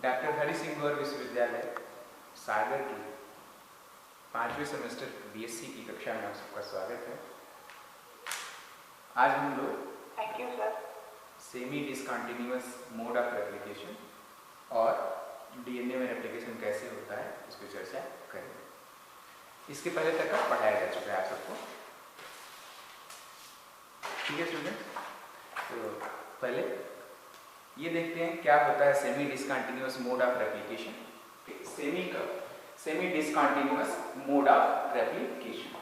Doctor Hari Singh गौर विश्वविद्यालय सागर की 5वें सेमेस्टर बीएससी की कक्षा में आप सबका स्वागत है। आज हम लोग thank you sir semi discontinuous mode of replication और डीएनए में रेप्लिकेशन कैसे होता है इस पर चर्चा करेंगे। इसके पहले तक का पढ़ाया जा चुका है आप सबको, ठीक है स्टूडेंट। तो पहले ये देखते हैं क्या होता है semi discontinuous mode of replication. Semi discontinuous mode of replication.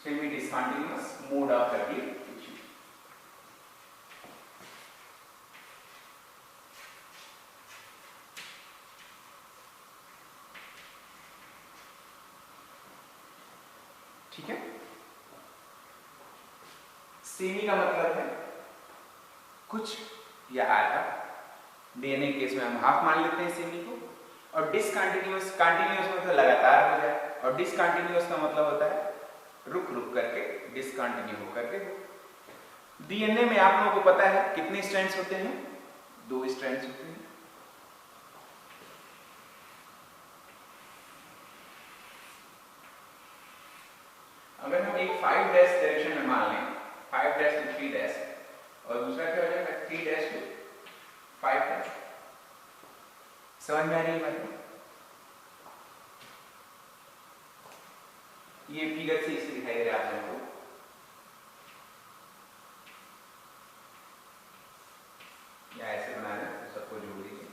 Semi discontinuous mode of replication. ठीक है, सेमी का मतलब है कुछ या आधा। डीएनए केस में हम हाफ मान लेते हैं सेमी को। और डिसकंटिन्यूअस, कंटिन्यूअस मतलब लगातार हो जाए, और डिसकंटिन्यूअस का मतलब होता है रुक रुक करके, डिसकंटिन्यू होकर के। डीएनए में आप लोगों को पता है कितने स्ट्रैंड्स होते हैं? 2 स्ट्रैंड्स होते हैं। अगर हम एक 5' डायरेक्शन में मान लें, 5' to 3', और दूसरा क्या हो जाएगा 3' to 5'। समझ में आ रही है बात? ये फिगर से इसे दिखाई दे रहा है आप लोगों को। या ऐसे बना दें तो सबको जोड़ दीजिए।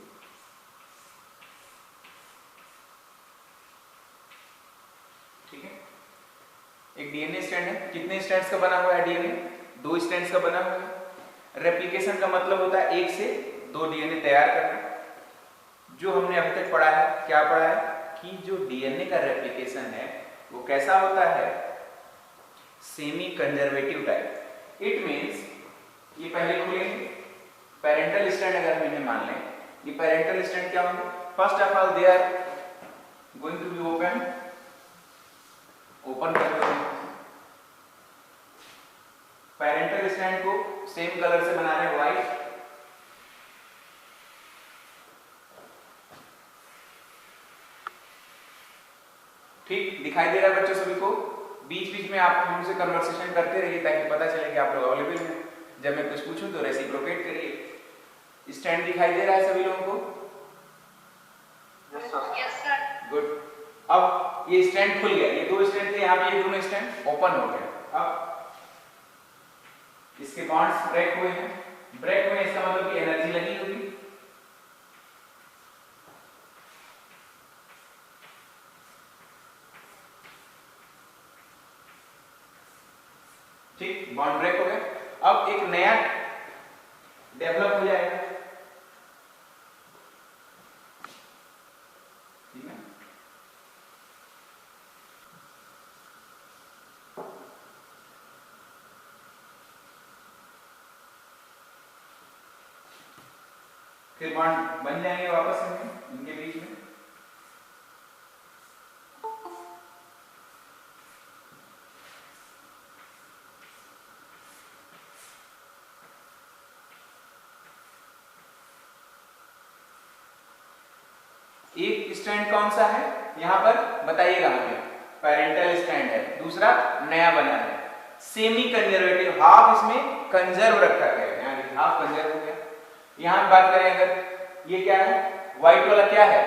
ठीक है, एक डीएनए स्ट्रैंड है। कितने स्ट्रैंड्स का बना हुआ है डीएनए? 2 स्ट्रैंड्स का बना हुआ है। रेप्लिकेशन का मतलब होता है 1 से 2 डीएनए तैयार करना। जो हमने अभी तक पढ़ा है, क्या पढ़ा है कि जो डीएनए का रेप्लिकेशन है वो कैसा होता है? Semi conservative type. It means, ये पहले खोलेंगे, पेरेंटल स्ट्रैंड अगर हम इन्हें मान लें, ये पेरेंटल स्ट्रैंड क्या होंगे? First of all they are going to be open कर दो। पेरेंटल स्ट्रैंड को सेम कलर से बना रहे हैं, व्हाइट। ठीक दिखाई दे रहा है बच्चों सभी को? बीच बीच में आप हमसे कन्वर्सेशन करते रहिए ताकि पता चले कि आप लोग अवेलेबल हैं। जब मैं कुछ पूछूं तो रेसिप्रोकेट करिए। स्टैंड दिखाई दे रहा है सभी लोगों को? Yes sir. गुड। अब ये स्टैंड खुल गया। ये 2 स्टैंड थे, यहाँ पे ये दोनों स्टैंड ओपन हो गए। अब इसके बॉन्ड्स ब्रेक हुए हैं। ब्रेक हुए इसका मतलब कि एनर्जी लगी होगी। ठीक, बॉन्ड ब्रेक हो गए। अब एक नया डेवलप हो जाएगा। ठीक है, फिर बॉन्ड बन जाएंगे वापस इनके बीच में। एक स्टैंड कौन सा है यहां पर बताइएगा मुझे? पेरेंटल स्टैंड है। दूसरा नया बना है सेमी कंजर्वेटिव, हाफ इसमें कंजर्व रखा गया है, यहां हाफ कंजर्व हो गया। यहां बात करें अगर, ये क्या है? व्हाइट वाला क्या है?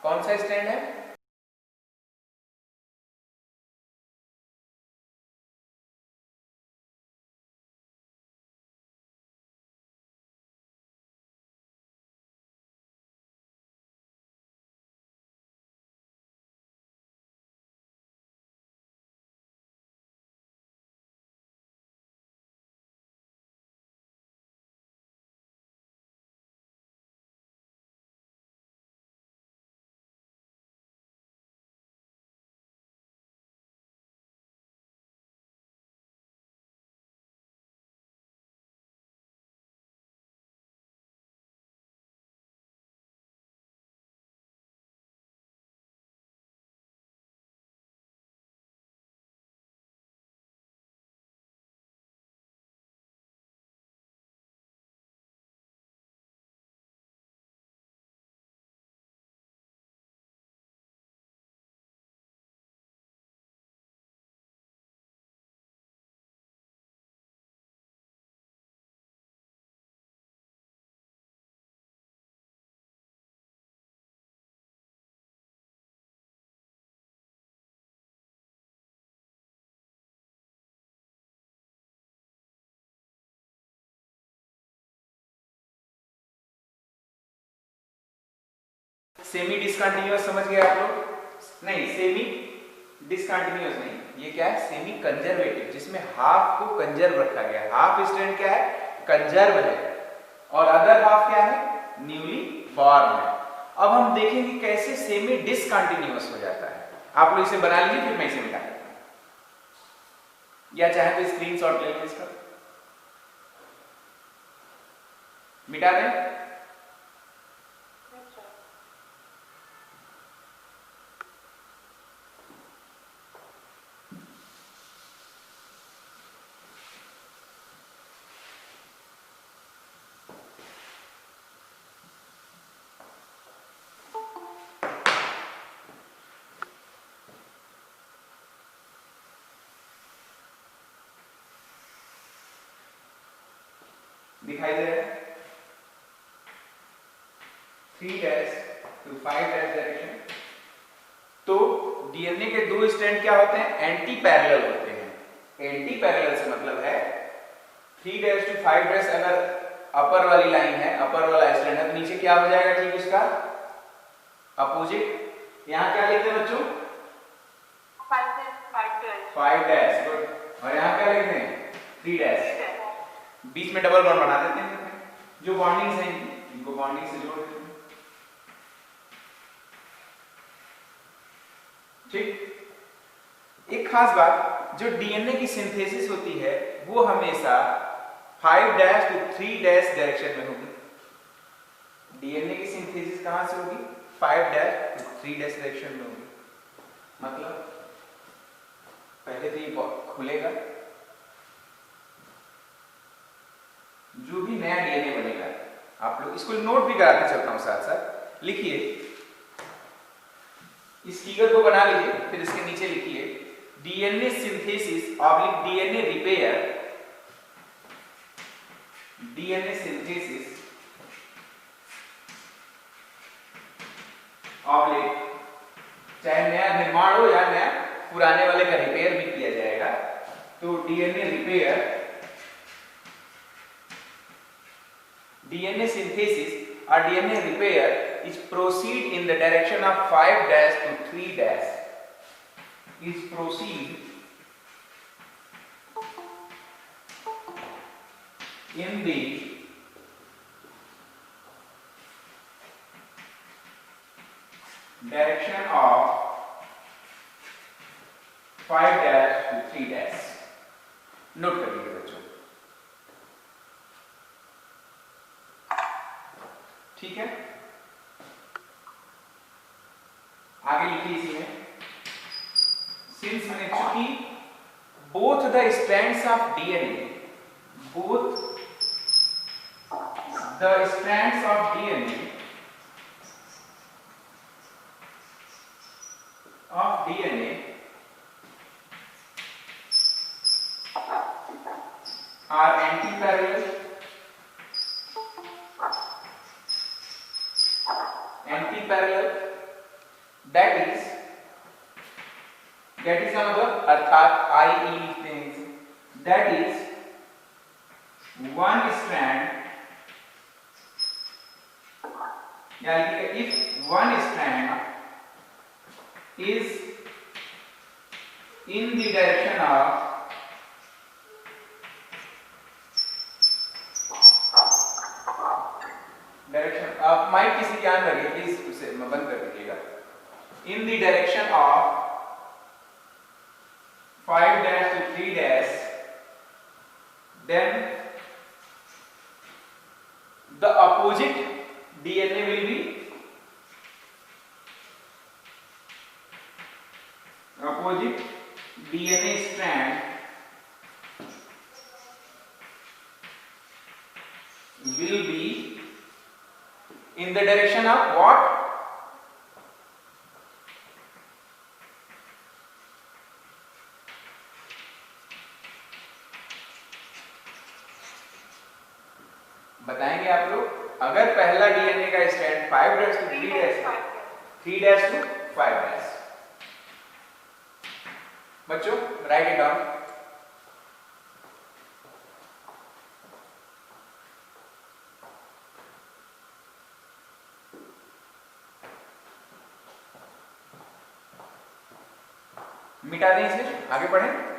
कौन सा स्टैंड है? सेमी डिसकंटिन्यूअस समझ गए आप लोग? नहीं, सेमी डिसकंटिन्यूअस नहीं, ये क्या है? सेमी कंजर्वेटिव, जिसमें हाफ को कंजर्व रखा गया है। हाफ स्ट्रैंड क्या है? कंजर्व है, और अदर हाफ क्या है? न्यूली फॉर्म है। अब हम देखेंगे कैसे सेमी डिसकंटिन्यूअस हो जाता है। आप लोग इसे बना लीजिए, फिर मैं इसे मिटा देता हूं, या चाहे तो स्क्रीनशॉट ले लीजिए इसका, मिटा दें। दिखाई दे रहा है? 3' to 5' डायरेक्शन। तो डीएनए के दो स्ट्रैंड क्या होते हैं? एंटी पैरेलल होते हैं। एंटी पैरेलल से मतलब है 3' to 5' अगर अपर वाली लाइन है, अपर वाला स्ट्रैंड है, तो नीचे क्या हो जाएगा? ठीक उसका अपोजिट। यहां क्या लिखते हैं बच्चों? 5', गुड। और यहां क्या लिखते हैं? 3'। बीच में डबल बॉन्ड बना देते हैं, जो बॉन्डिंग्स हैं इनको बॉन्डिंग से जोड़ देते हैं। ठीक। एक खास बात, जो डीएनए की सिंथेसिस होती है वो हमेशा 5' to 3' डायरेक्शन में होगी। डीएनए की सिंथेसिस कहां से होगी? 5' to 3' डायरेक्शन में होगी। मतलब पहले तो ये खुलेगा, जो भी नया डीएनए बनेगा, आप लोग इसको नोट भी कराते चलता हूं साथ साथ, लिखिए इस फिगर को, बना लीजिए, फिर इसके नीचे लिखिए DNA synthesis oblique DNA repair, DNA synthesis oblique, चाहे नया निर्माण हो या नया पुराने वाले का रिपेयर भी किया जाएगा, तो DNA repair, DNA synthesis or DNA repair is proceed in the direction of 5' to 3', is proceed in the direction of 5' to 3'। Note कर लीजिए बच्चों, ठीक है? आगे लिखिए इसी में, सिंस मैंने चूंकि both the strands of DNA, both the strands of DNA are anti-parallel, that is का मतलब अर्थात आई ई लिखते हैं इसे, that is one strand, या लिखिए if one strand is in the direction of आप माइक किसी ध्यान रखिए प्लीज, उसे बंद कर दीजिएगा, in the direction of 5' to 3', then the opposite DNA will be opposite DNA strand will be in the direction of what? बताएंगे आप लोग। अगर पहला डीएनए का स्ट्रैंड 5' to 3', 3' to 5', बच्चों राइट इट डाउन। मिटा दें इसे, आगे बढ़ें।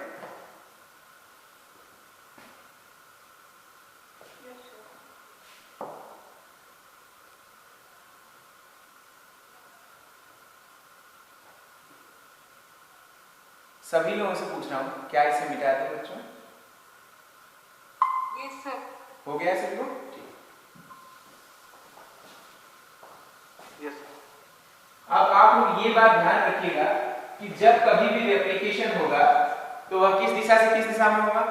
सभी लोगों से पूछ रहा हूं, क्या इसे मिटा दे बच्चों? Yes sir. हो गया सभी को? यस। अब आप लोग ये बात ध्यान रखिएगा कि जब कभी भी रेप्लिकेशन होगा तो वह किस दिशा से किस दिशा में होगा?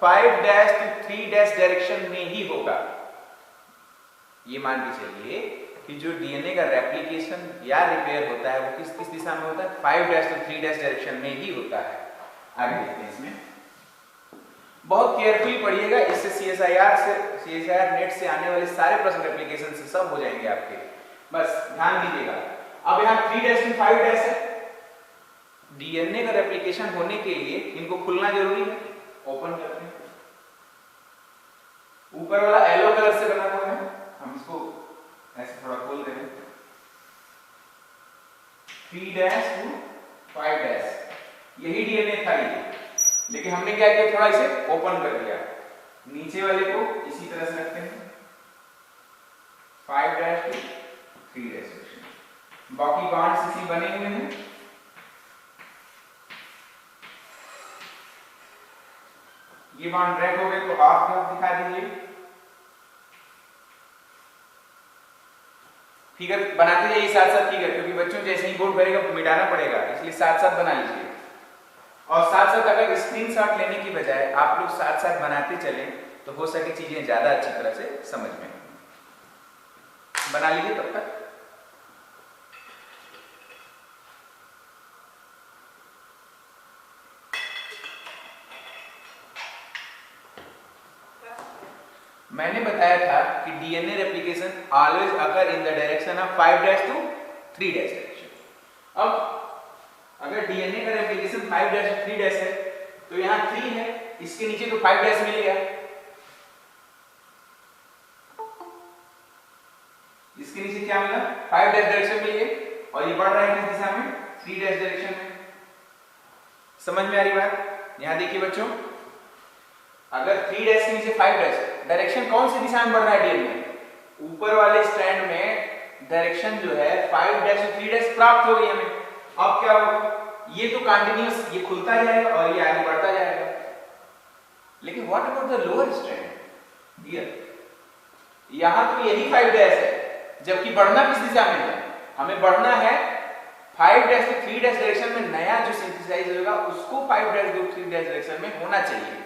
5 डैश टू 3 डैश डायरेक्शन में ही होगा। ये मान के चलिए कि जो डीएनए का रेप्लिकेशन या रिपेयर होता है वो किस किस दिशा में होता है? 5 डैश टू 3 डैश डायरेक्शन में ही होता है। आगे देखते हैं, इसमें बहुत केयरफुली पढ़िएगा, इससे सीएसआईआर नेट से आने वाले सारे प्रश्न रेप्लिकेशन से सब हो जाएंगे आपके, बस ध्यान दीजिएगा। अब यहाँ 3 डैश टू 5 डैश है, डीएनए का रेप्लिकेशन होने के लिए इनको खुलना जरूरी है। ओपन करते हैं, ऊपर वाला येलो कलर से बना हुआ है, हम इसको ऐसे थोड़ा खोल देंगे। 3 डैश टू 5 डैश, यही डीएनए था ये, लेकिन हमने क्या किया, थोड़ा इसे ओपन कर दिया। नीचे वाले को इसी तरह से रखते हैं, 5 डैश टू 3 डैश। बाकी बॉन्ड्स इसी बने हुए हैं। ये बॉन्ड ब्रेक हो गए तो हाफ हाफ दिखा दीजिए। फिगर बनाते जाइए साथ साथ फिगर, क्योंकि बच्चों जैसे ही बोर्ड भरेगा मिटाना पड़ेगा, इसलिए साथ साथ बना लीजिए। और साथ साथ अगर स्क्रीनशॉट लेने की बजाय आप लोग साथ साथ बनाते चलें तो हो सके चीजें ज्यादा अच्छी तरह से समझ में बना लीजिए तब तक। मैंने बताया था कि DNA replication always occur in the direction of 5 dash to 3 dash direction. अब अगर डीएनए का रेप्लिकेशन 5 डैश टू 3 डैश है तो यहाँ 3 है, इसके नीचे तो 5 डैश मिल गया, इसके नीचे क्या मिला? 5 डैश डायरेक्शन मिल गई, और ये बढ़ रहा है किस दिशा में? 3 डैश डायरेक्शन में। समझ में आ रही बात? यहाँ देखिए बच्चों, अगर 3 डैश के नीचे 5 डैश, डायरेक्शन कौन सी दिशा में बढ़ रहा है डीएनए? ऊपर वाले स्ट्रैंड में डायरेक्शन जो है 5 डैश से 3 डैश प्राप्त हो गई हमें। अब क्या होगा? ये तो कंटीन्यूअस ये खुलता जाएगा और ये आगे बढ़ता जाएगा, लेकिन what about the lower strand here? यहां तो यही 5 डैश है, जबकि बढ़ना किस दिशा में है? हमें बढ़ना है 5 डैश से 3 डैश डायरेक्शन में। नया जो सिंथेसाइज होगा उसको 5 डैश टू 3 डैश डायरेक्शन में होना चाहिए।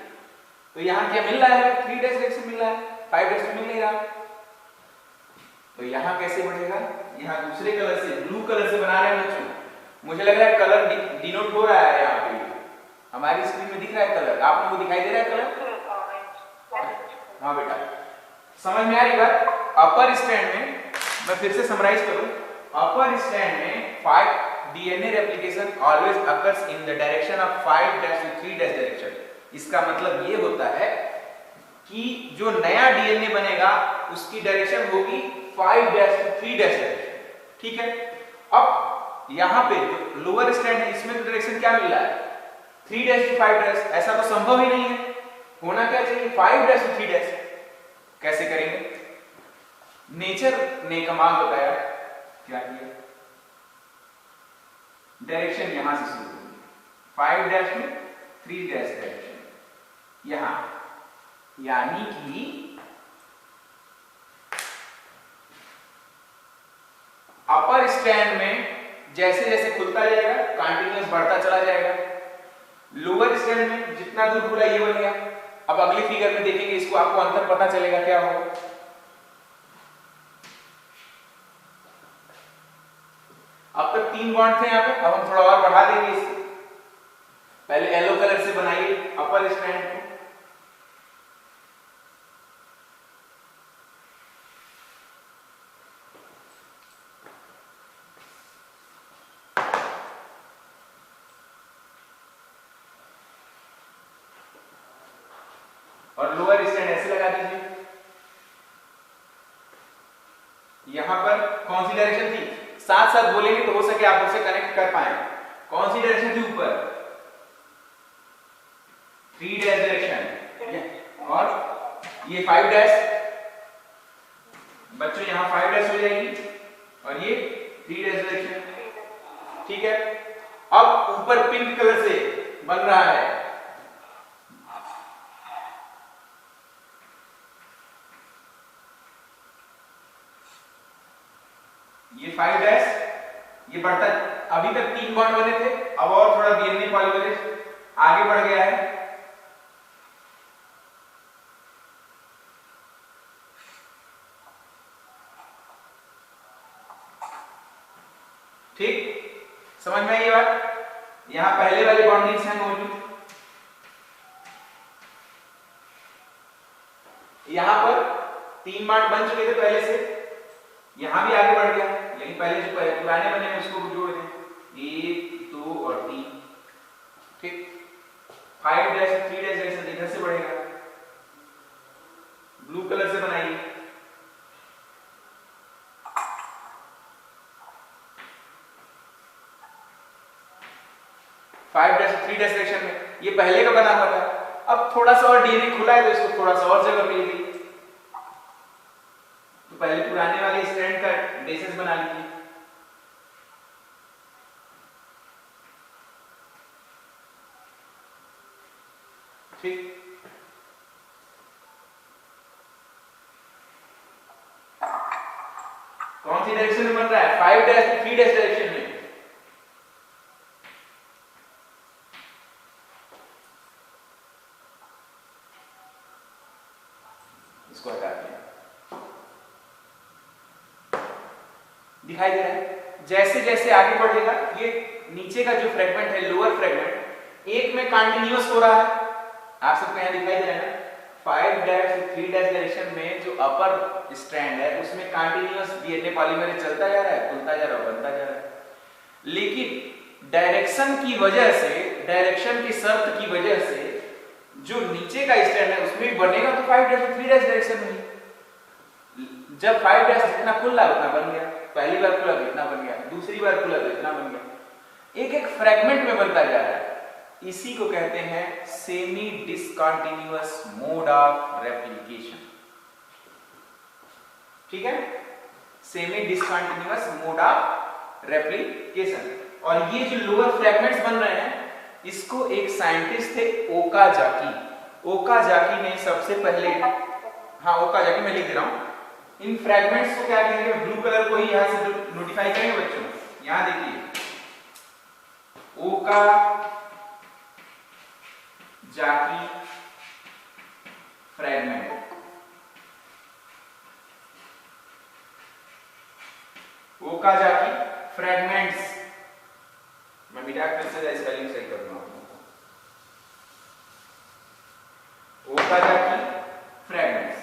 तो यहाँ क्या मिल रहा है? 3 डैश डायरेक्शन मिल रहा है, 5 डैश मिल नहीं रहा। तो यहाँ कैसे बढ़ेगा? यहाँ दूसरे कलर से, ब्लू कलर से बना रहे हैं बच्चों। मुझे लग रहा है कलर डिनोट हो रहा है यहाँ पे, हमारी स्क्रीन में दिख रहा है कलर, आप लोगों को दिखाई दे रहा है कलर? हाँ बेटा, समझ में आ रही बात? अपर स्ट्रैंड में, मैं फिर से समराइज करूं, अपर स्ट्रैंड में 5 DNA replication always occurs in the direction of 5 dash to 3 dash direction. इसका मतलब ये होता है कि जो नया डीएनए बनेगा उसकी डायरेक्शन होगी 5 डैश टू 3 डैश डायरेक्शन। ठीक है, अब यहां पे जो लोअर स्ट्रैंड है इसमें तो डायरेक्शन क्या मिल रहा है? 3 डैश टू 5 डैश। ऐसा तो संभव ही नहीं है, होना क्या चाहिए? 5 डैश टू 3 डैश। कैसे करेंगे? नेचर ने कमाल बताया, क्या किया? डायरेक्शन यहां से शुरू होगी, 5 डैश टू 3 डैश डायरेक्शन यहां, यानी कि अपर स्ट्रैंड में जैसे जैसे खुलता जाएगा कंटीन्यूअस बढ़ता चला जाएगा। लोअर स्ट्रैंड में जितना दूर खुला ये बन गया। अब अगली फिगर में देखेंगे इसको, आपको अंतर पता चलेगा क्या होगा। अब तक 3 बॉन्ड थे यहाँ पे, अब हम थोड़ा और बढ़ा देंगे इसे। पहले येलो कलर से बनाइए अपर स्ट्रैंड को, और लोअर स्ट्रैंड ऐसे लगा दीजिए। यहां पर कौन सी डायरेक्शन थी? साथ साथ बोलेंगे तो हो सके आप उसे कनेक्ट कर पाए। कौन सी डायरेक्शन थी ऊपर? 3 डैश डायरेक्शन, और ये 5 डैश, बच्चों यहाँ 5 डैश हो जाएगी और ये 3 डैश डायरेक्शन। ठीक है, अब ऊपर पिंक कलर से बन रहा है, ये 5 डैश, ये बढ़ता, अभी तक 3 बॉन्ड बने थे, अब और थोड़ा डीएनए पॉलीमरेज आगे बढ़ गया है। ठीक, समझ में आई ये बात? यहां पहले वाले बॉन्डिंग्स हैं मौजूद, यहां पर 3 बॉन्ड बन चुके थे पहले से, यहां भी आगे बढ़ गया, लेकिन पहले जो पुराने बने हैं उसको जोड़ दें, 1 2 और 3। ठीक, 5 डैश 3 डैश डायरेक्शन इधर से बढ़ेगा, ब्लू कलर से बनाइए। फाइव डैश 3 डैश डायरेक्शन में, ये पहले का बना हुआ था, अब थोड़ा सा और डीएनए खुला है तो इसको थोड़ा सा और जगह मिल गई, तो पहले पुराने वाले स्ट्रैंड का बेसिस बना लीजिए। ठीक, कौन सी डायरेक्शन में बन रहा है? 5 डैश 3 डैश डायरेक्शन में। इसको हटा दिया, दिखाई दे रहा है? जैसे जैसे आगे बढ़ेगा ये नीचे का जो फ्रेगमेंट है, लोअर फ्रेगमेंट, एक में कंटिन्यूअस हो रहा है, आप सबको यहां दिखाई दे रहा है ना? 5 डैश 3 डैश डायरेक्शन में जो अपर स्ट्रैंड है उसमें कंटिन्यूअस डीएनए पॉलीमरेज चलता जा रहा है, खुलता जा रहा है, बनता जा रहा है, लेकिन डायरेक्शन की वजह से, डायरेक्शन की शर्त की वजह से जो नीचे का स्ट्रैंड है उसमें भी बनेगा तो 5 डैश 3 डैश डायरेक्शन में। जब 5 डैश जितना खुला उतना बन गया, पहली बार खुला तो इतना बन गया, दूसरी बार खुला तो इतना बन गया, एक एक फ्रेगमेंट में बनता जा रहा है। इसी को कहते हैं semi discontinuous mode of replication. ठीक है, semi discontinuous mode of replication. और ये जो लोअर फ्रेगमेंट्स बन रहे हैं इसको एक साइंटिस्ट थे ओकाजाकी, ओकाजाकी ने सबसे पहले, हाँ ओकाजाकी, मैं लिख दे रहा हूं, इन फ्रेगमेंट्स को क्या कहेंगे, ब्लू कलर को ही यहां से नोटिफाई करेंगे बच्चों। यहां देखिए ओकाजाकी फ्रेगमेंट, ओकाजाकी फ्रेगमेंट्स, मैं मिटा कर से स्पेलिंग सही कर दूंगा, ओकाजाकी फ्रेगमेंट्स।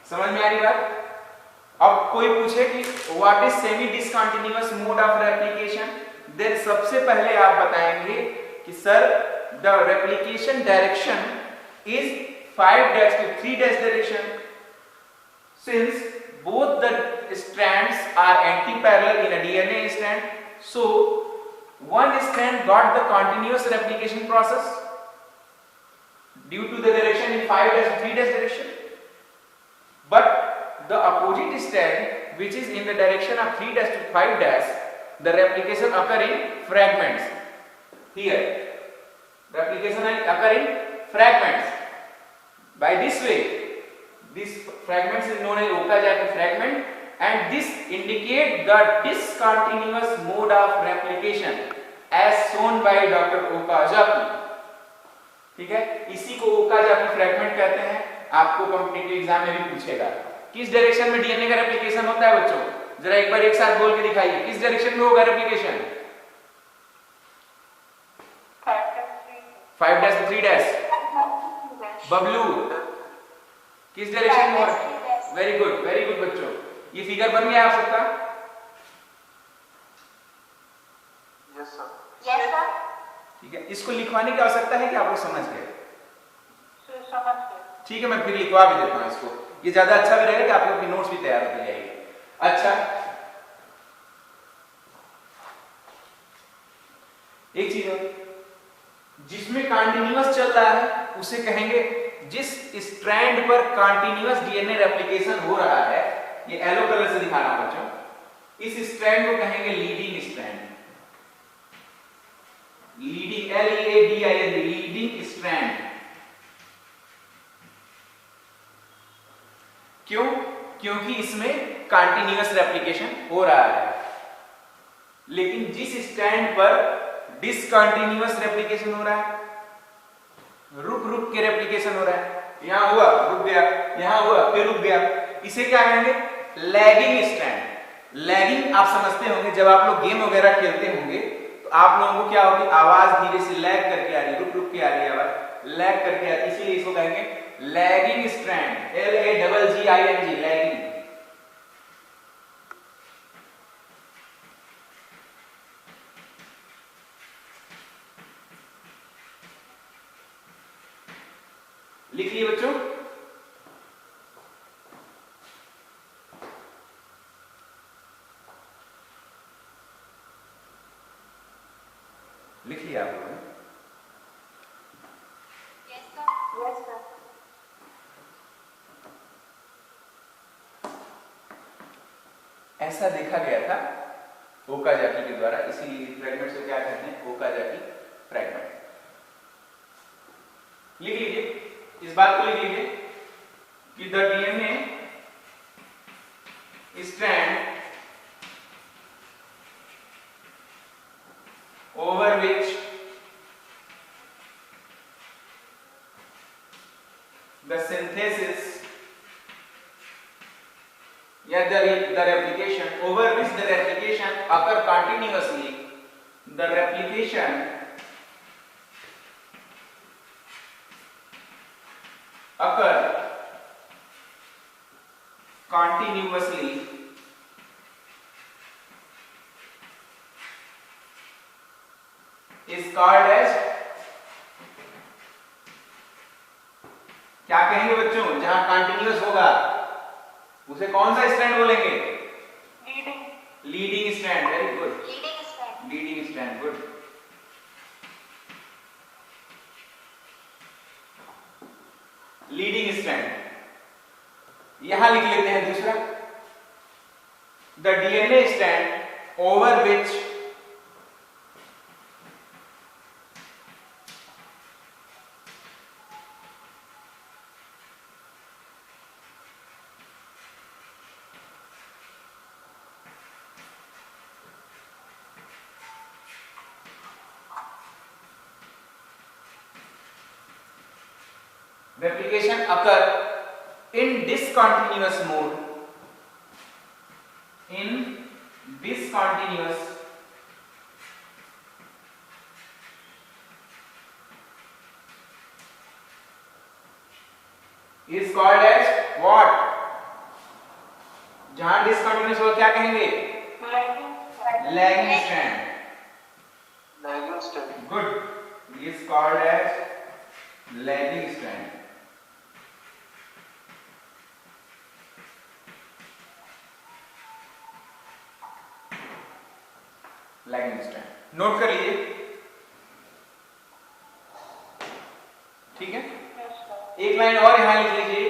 समझ में आ रही बात? अब कोई पूछे कि what is semi discontinuous mode of replication, then सबसे पहले आप बताएंगे कि sir the replication direction is 5 dash to 3 dash direction, since both the strands are anti-parallel in a DNA strand, so one strand got the continuous replication process due to the direction in 5 dash 3 dash direction, but the opposite strand which is in the direction of 3 dash to 5 dash, the replication occur in fragments. Here replication occur in fragments. By this way, this fragments is known as Okazaki fragment, and this indicate the discontinuous mode of replication as shown by Dr. Okazaki. ठीक है, इसी को Okazaki fragment कहते हैं। आपको competitive exam में भी पूछेगा किस डायरेक्शन में डीएनए का रेप्लिकेशन होता है बच्चों, जरा एक बार एक साथ बोल के दिखाइए, किस डायरेक्शन में होगा रेप्लिकेशन? 5 dash 3 dash। बबलू किस डायरेक्शन में हो रहा है? वेरी गुड बच्चों, ये फिगर बन गया आप सबका? Yes sir. ठीक है, इसको लिखवाने की आवश्यकता है कि आप लोग समझ गए? समझ गए। ठीक है, मैं फिर लिखवा भी देता हूँ इसको, ये ज्यादा अच्छा भी रहेगा कि आप लोग की नोट्स भी तैयार हो जाएगी। अच्छा, एक चीज और, जिसमें कंटिन्यूअस चल रहा है उसे कहेंगे, जिस स्ट्रैंड पर कंटिन्यूअस डीएनए रेप्लिकेशन हो रहा है, ये येलो कलर से दिखा रहा हूं बच्चों, इस स्ट्रैंड को कहेंगे leading strand. Leading, LEADING, leading strand. क्यों? क्योंकि इसमें कंटिन्यूअस रेप्लिकेशन हो रहा है। लेकिन जिस स्ट्रैंड पर डिसकंटिन्यूअस रेप्लिकेशन हो रहा है, रुक रुक के रेप्लिकेशन हो रहा है, यहां हुआ रुक गया, यहां हुआ फिर रुक गया, इसे क्या कहेंगे? Lagging strand. लैगिंग आप समझते होंगे, जब आप लोग गेम वगैरह खेलते होंगे तो आप लोगों को क्या होगी, आवाज धीरे से लैग करके आ रही है, रुक रुक के आ रही है आवाज, लैग करके आती है, इसीलिए इसको कहेंगे लैगिंग स्ट्रैंड। LAGGING, lagging. लिख लिए बच्चों? लिख लिया आप लोगों ने? Yes, sir. ऐसा देखा गया था ओकाजाकी के द्वारा, इसीलिए फ्रैगमेंट से क्या कहते हैं? Okazaki fragment. लिख लीजिए, इस बात को लिख लीजिए कि the DNA strand over which the synthesis या the replication, over which the replication occur continuously, the replication occur continuously is called as, क्या कहेंगे बच्चों? जहां कंटिन्यूअस होगा उसे कौन सा स्ट्रैंड बोलेंगे? Leading. Leading strand. Very good, Leading strand. Leading strand, good. Leading strand. यहां लिख लेते हैं दूसरा, the DNA strand over which replication occur in discontinuous mode, in discontinuous is called as what? जहां डिसकंटिन्यूअस हो क्या कहेंगे? Lagging. Lagging strand. Lagging strand. Good, is called as lagging strand। Lagging strand note कर लीजिए, ठीक है? Yes, sir. एक line और यहां लिख लीजिए,